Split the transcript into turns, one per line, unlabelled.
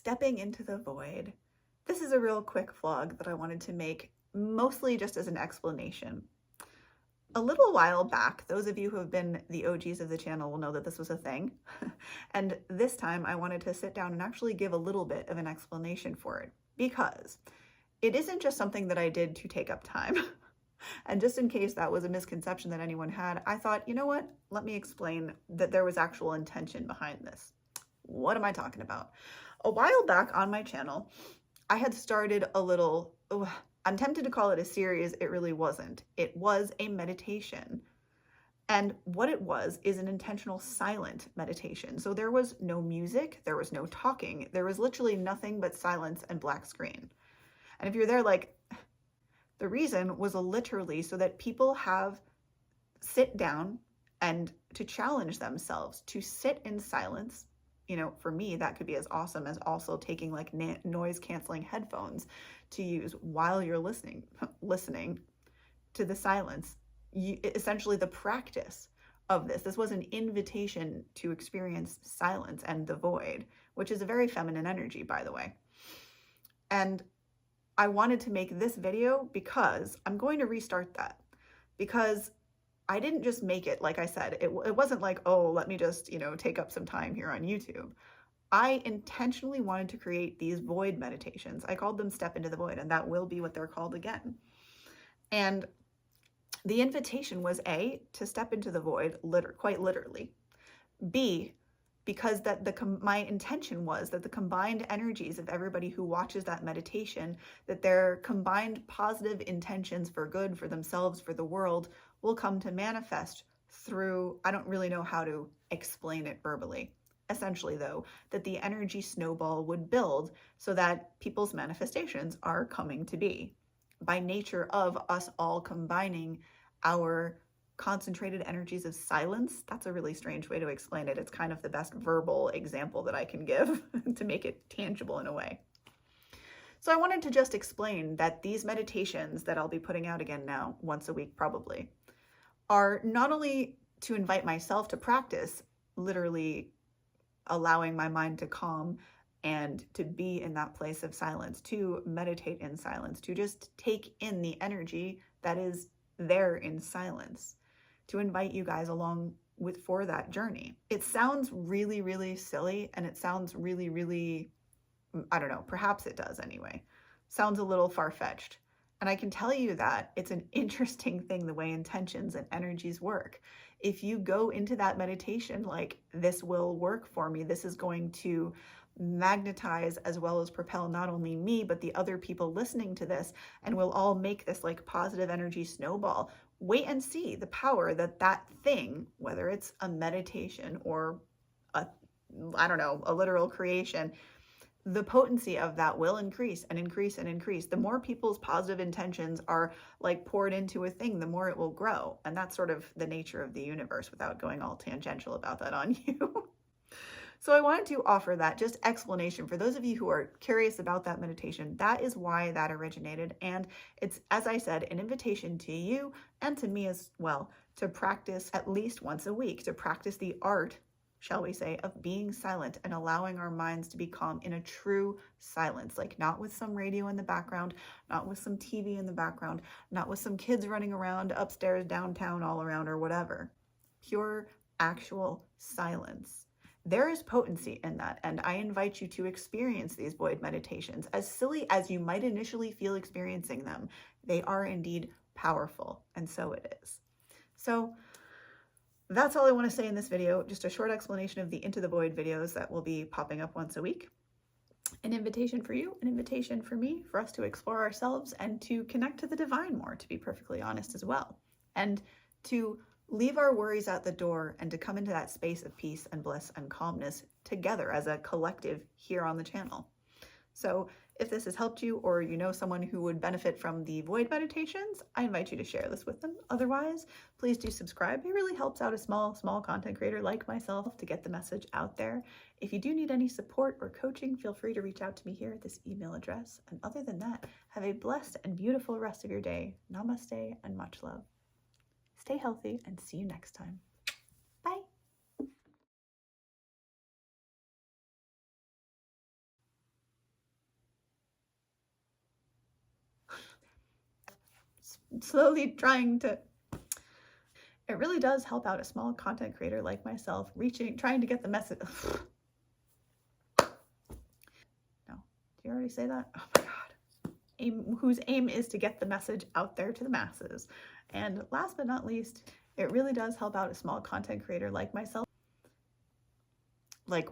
stepping into the void. This is a real quick vlog that I wanted to make, mostly just as an explanation. A little while back, those of you who have been the OGs of the channel will know that this was a thing. And this time I wanted to sit down and actually give a little bit of an explanation for it, because it isn't just something that I did to take up time. And just in case that was a misconception that anyone had, I thought, you know what? Let me explain that there was actual intention behind this. What am I talking about? A while back on my channel, I had started a little, I'm tempted to call it a series. It really wasn't. It was a meditation. And what it was is an intentional silent meditation. So there was no music, there was no talking, there was literally nothing but silence and black screen. And if you're there, like, the reason was literally so that people sit down and to challenge themselves to sit in silence. You know, for me, that could be as awesome as also taking like noise canceling headphones to use while you're listening to the silence. Essentially the practice of this. This was an invitation to experience silence and the void, which is a very feminine energy, by the way. And I wanted to make this video because I'm going to restart that, because I didn't just make it, like I said, it wasn't like, oh, let me just, take up some time here on YouTube. I intentionally wanted to create these void meditations. I called them Step into the Void, and that will be what they're called again. And the invitation was A, to step into the void, quite literally. B, because my intention was that the combined energies of everybody who watches that meditation, that their combined positive intentions for good, for themselves, for the world, will come to manifest through, I don't really know how to explain it verbally. Essentially, though, that the energy snowball would build so that people's manifestations are coming to be by nature of us all combining our concentrated energies of silence. That's a really strange way to explain it. It's kind of the best verbal example that I can give to make it tangible in a way. So I wanted to just explain that these meditations that I'll be putting out again now, once a week probably, are not only to invite myself to practice, literally allowing my mind to calm and to be in that place of silence, to meditate in silence, to just take in the energy that is there in silence, to invite you guys along for that journey. It sounds really, really silly, and it sounds really, really, I don't know, perhaps it does anyway. Sounds a little far-fetched. And I can tell you that it's an interesting thing, the way intentions and energies work. If you go into that meditation like, this will work for me, this is going to magnetize as well as propel not only me, but the other people listening to this, and we'll all make this like positive energy snowball. Wait and see the power that thing, whether it's a meditation or a literal creation, the potency of that will increase and increase and increase. The more people's positive intentions are like poured into a thing, the more it will grow. And that's sort of the nature of the universe, without going all tangential about that on you. So I wanted to offer that just explanation for those of you who are curious about that meditation. That is why that originated. And it's, as I said, an invitation to you and to me as well to practice at least once a week, to practice the art, shall we say, of being silent and allowing our minds to be calm in a true silence, like not with some radio in the background, not with some TV in the background, not with some kids running around upstairs, downtown, all around, or whatever. Pure, actual silence. There is potency in that, and I invite you to experience these void meditations. As silly as you might initially feel experiencing them, they are indeed powerful, and so it is. So that's all I want to say in this video. Just a short explanation of the Into the Void videos that will be popping up once a week. An invitation for you, an invitation for me, for us to explore ourselves and to connect to the divine more, to be perfectly honest as well. And to leave our worries at the door and to come into that space of peace and bliss and calmness together as a collective here on the channel. So if this has helped you, or you know someone who would benefit from the void meditations, I invite you to share this with them. Otherwise, please do subscribe. It really helps out a small content creator like myself to get the message out there. If you do need any support or coaching, feel free to reach out to me here at this email address. And other than that, have a blessed and beautiful rest of your day. Namaste and much love. Stay healthy and see you next time. Bye. slowly trying to... It really does help out a small content creator like myself trying to get the message. No, did you already say that? Oh my God. Whose aim is to get the message out there to the masses. And last but not least, it really does help out a small content creator like myself. Like,